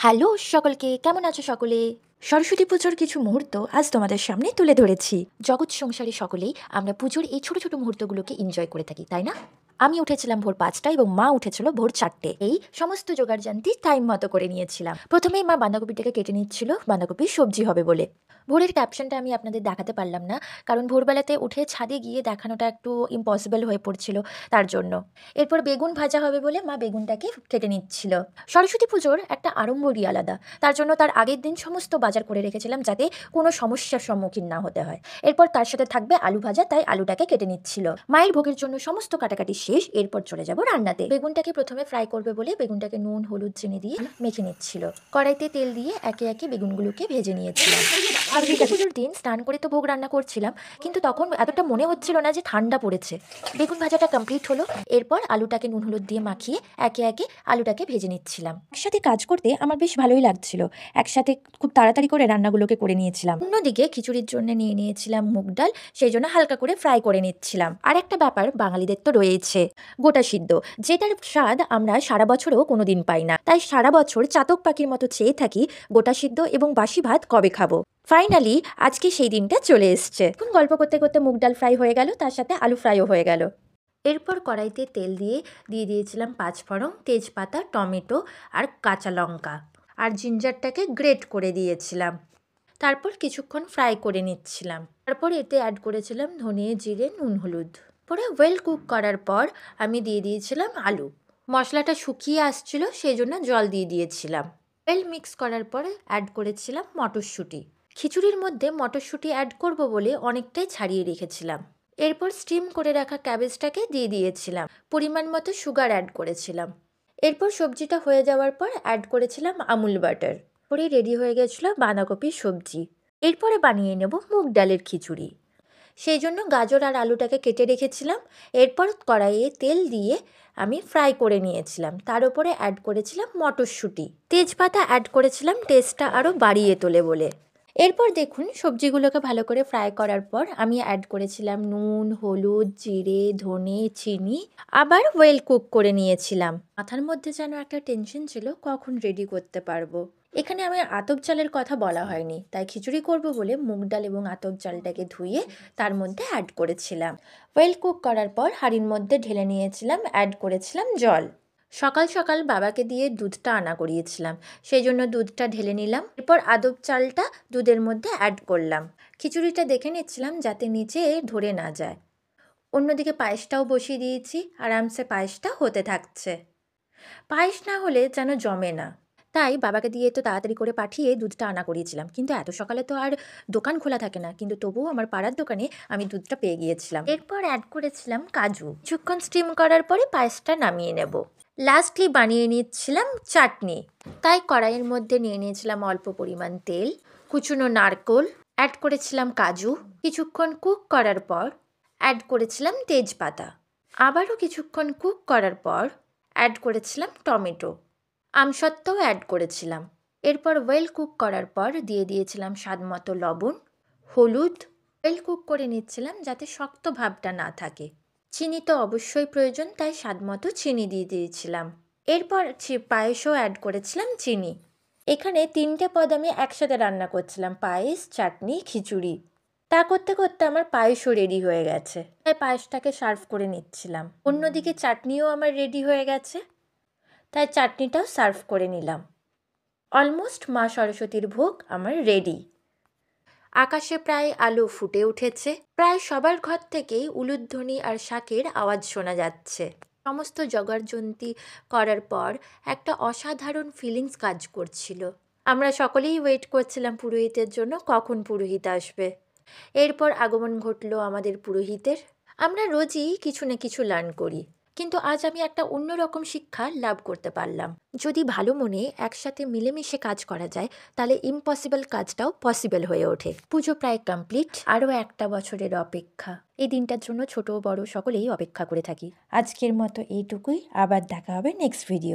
Hello সকলকে, কেমন আছো সকলে? সরস্বতী পুজোর কিছু মুহূর্ত আজ তোমাদের সামনে তুলে ধরেছি। জগৎ সংসারে সকলেই আমরা পুজোর এই ছোট ছোট মুহূর্তগুলোকে এনজয় করে থাকি, তাই না? আমি উঠেছিলাম ভোর 5টা এবং মা উঠেছিল ভোর 4টে। এই সমস্ত জোগাড়জান্তি টাইম মতো করে নিয়েছিলাম। প্রথমেই মা বাঁধাকপিটাকে কেটে নিচ্ছিল, বাঁধাকপির সবজি হবে বলে। ভোরের ক্যাপশনটা আমি আপনাদের দেখাতে পারলাম না, কারণ ভোরবেলাতে উঠে ছাদে গিয়ে দেখানোটা একটু ইম্পসিবল হয়ে পড়ছিল তার জন্য। এরপর বেগুন ভাজা হবে বলে মা বেগুনটাকে কেটে নিচ্ছিল। সরস্বতী পুজোর একটা আড়ম্বরই আলাদা, তার জন্য তার আগের দিন সমস্ত বাজার করে রেখেছিলাম যাতে কোনো সমস্যার সম্মুখীন না হতে হয়। এরপর তার সাথে থাকবে আলু ভাজা, তাই আলুটাকে কেটে নিচ্ছিল। মায়ের ভোগের জন্য সমস্ত কাটাকাটি শেষ, এরপর চলে যাব রান্নাতে। বেগুনটাকে প্রথমে ফ্রাই করবে বলে বেগুনটাকে নুন হলুদ চিনি দিয়ে মেখে নিচ্ছিল। কড়াইতে তেল দিয়ে একে একে বেগুনগুলোকে ভেজে নিয়েছিলাম। আর পুজোর দিন স্নান করে তো ভোগ রান্না করছিলাম, কিন্তু তখন এতটা মনে হচ্ছিল না যে ঠান্ডা পড়েছে। বেগুন ভাজাটা কমপ্লিট হলো, এরপর আলুটাকে নুন হলুদ দিয়ে মাখিয়ে একে একে আলুটাকে ভেজে নিচ্ছিলাম। একসাথে কাজ করতে আমার বেশ ভালোই লাগছিল, একসাথে খুব তাড়াতাড়ি করে রান্নাগুলোকে করে নিয়েছিলাম। অন্যদিকে খিচুড়ির জন্য নিয়ে নিয়েছিলাম মুগ ডাল, সেই জন্য হালকা করে ফ্রাই করে নিচ্ছিলাম। আর একটা ব্যাপার বাঙালিদের তো রয়েছে, গোটা সিদ্ধ, যেটার স্বাদ আমরা সারা বছরও কোনোদিন পাই না। তাই সারা বছর চাতক পাখির মতো চেয়ে থাকি গোটা সিদ্ধ এবং বাসি ভাত কবে খাবো। ফাইনালি আজকে সেই দিনটা চলে এসছে। এখন গল্প করতে করতে মুগ ডাল ফ্রাই হয়ে গেল, তার সাথে আলু ফ্রাইও হয়ে গেল। এরপর কড়াইতে তেল দিয়ে দিয়েছিলাম পাঁচফোড়ন, তেজপাতা, টমেটো আর কাঁচা লঙ্কা, আর জিঞ্জারটাকে গ্রেট করে দিয়েছিলাম। তারপর কিছুক্ষণ ফ্রাই করে নিচ্ছিলাম। তারপর এতে অ্যাড করেছিলাম ধনে জিরে নুন হলুদ। পরে ওয়েল কুক করার পর আমি দিয়ে দিয়েছিলাম আলু। মশলাটা শুকিয়ে আসছিল, সেই জন্য জল দিয়ে দিয়েছিলাম। ওয়েল মিক্স করার পরে অ্যাড করেছিলাম মটরশুঁটি। খিচুড়ির মধ্যে মটরশুঁটি অ্যাড করব বলে অনেকটাই ছাড়িয়ে রেখেছিলাম। এরপর স্টিম করে রাখা ক্যাবেজটাকে দিয়ে দিয়েছিলাম। পরিমাণ মতো সুগার অ্যাড করেছিলাম। এরপর সবজিটা হয়ে যাওয়ার পর অ্যাড করেছিলাম আমুল বাটার। পরে রেডি হয়ে গেছিলো বাঁধাকপির সবজি। এরপরে বানিয়ে নেব মুগ ডালের খিচুড়ি। সেই জন্য গাজর আর আলুটাকে কেটে রেখেছিলাম। এরপর কড়াইয়ে তেল দিয়ে আমি ফ্রাই করে নিয়েছিলাম। তার উপরে অ্যাড করেছিলাম মটরশুঁটি, তেজপাতা অ্যাড করেছিলাম টেস্টটা আরও বাড়িয়ে তোলে বলে। এরপর দেখুন সবজিগুলোকে ভালো করে ফ্রাই করার পর আমি অ্যাড করেছিলাম নুন হলুদ জিরে ধনে চিনি, আবার ওয়েল কুক করে নিয়েছিলাম। মাথার মধ্যে যেন একটা টেনশন ছিল কখন রেডি করতে পারবো। এখানে আমি আতপ চালের কথা বলা হয়নি, তাই খিচুড়ি করব বলে মুগ ডাল এবং আতপ চালটাকে ধুয়ে তার মধ্যে অ্যাড করেছিলাম। ওয়েল কুক করার পর হাঁড়ির মধ্যে ঢেলে নিয়েছিলাম, অ্যাড করেছিলাম জল। সকাল সকাল বাবাকে দিয়ে দুধটা আনা করিয়েছিলাম, সেই জন্য দুধটা ঢেলে নিলাম। এরপর আতপ চালটা দুধের মধ্যে অ্যাড করলাম। খিচুড়িটা দেখে নিচ্ছিলাম যাতে নিচে ধরে না যায়। অন্যদিকে পায়েসটাও বসিয়ে দিয়েছি, আরামসে পায়েসটা হতে থাকছে। পায়েস না হলে যেন জমে না, তাই বাবাকে দিয়ে তো তাড়াতাড়ি করে পাঠিয়ে দুধটা আনা করিয়েছিলাম। কিন্তু এত সকালে তো আর দোকান খোলা থাকে না, কিন্তু তবুও আমার পাড়ার দোকানে আমি দুধটা পেয়ে গিয়েছিলাম। এরপর অ্যাড করেছিলাম কাজু। কিছুক্ষণ স্টিম করার পরে পায়েসটা নামিয়ে নেব। লাস্টলি বানিয়ে নিচ্ছিলাম চাটনি, তাই কড়াইয়ের মধ্যে নিয়ে নিয়েছিলাম অল্প পরিমাণ তেল, কুচনো নারকোল, অ্যাড করেছিলাম কাজু। কিছুক্ষণ কুক করার পর অ্যাড করেছিলাম তেজপাতা। আবারও কিছুক্ষণ কুক করার পর অ্যাড করেছিলাম টমেটো, আমসত্ত্বও অ্যাড করেছিলাম। এরপর ওয়েল কুক করার পর দিয়ে দিয়েছিলাম স্বাদ মতো লবণ, হলুদ। ওয়েল কুক করে নিচ্ছিলাম যাতে শক্ত ভাবটা না থাকে। চিনি তো অবশ্যই প্রয়োজন, তাই স্বাদ মতো চিনি দিয়ে দিয়েছিলাম। এরপর পায়েসও অ্যাড করেছিলাম চিনি। এখানে 3টে পদ আমি একসাথে রান্না করছিলাম, পায়েস চাটনি খিচুড়ি। তা করতে করতে আমার পায়েসও রেডি হয়ে গেছে, তাই পায়েসটাকে সার্ভ করে নিচ্ছিলাম। অন্যদিকে চাটনিও আমার রেডি হয়ে গেছে, তাই চাটনিটাও সার্ভ করে নিলাম। অলমোস্ট মা সরস্বতীর ভোগ আমার রেডি। আকাশে প্রায় আলো ফুটে উঠেছে, প্রায় সবার ঘর থেকেই উলুধ্বনি আর শাঁখের আওয়াজ শোনা যাচ্ছে। সমস্ত জোগাড়যন্তি করার পর একটা অসাধারণ ফিলিংস কাজ করছিল। আমরা সকলেই ওয়েট করছিলাম পুরোহিতের জন্য, কখন পুরোহিত আসবে। এরপর আগমন ঘটল আমাদের পুরোহিতের। আমরা রোজই কিছু না কিছু লার্ন করি, কিন্তু আজ আমি একটা অন্যরকম শিক্ষা লাভ করতে পারলাম। যদি ভালো মনে একসাথে মিলেমিশে কাজ করা যায়, তাহলে ইম্পসিবল কাজটাও পসিবল হয়ে ওঠে। পুজো প্রায় কমপ্লিট, আরও একটা বছরের অপেক্ষা। এই দিনটার জন্য ছোট বড় সকলেই অপেক্ষা করে থাকি। আজকের মতো এইটুকুই, আবার দেখা হবে নেক্সট ভিডিও।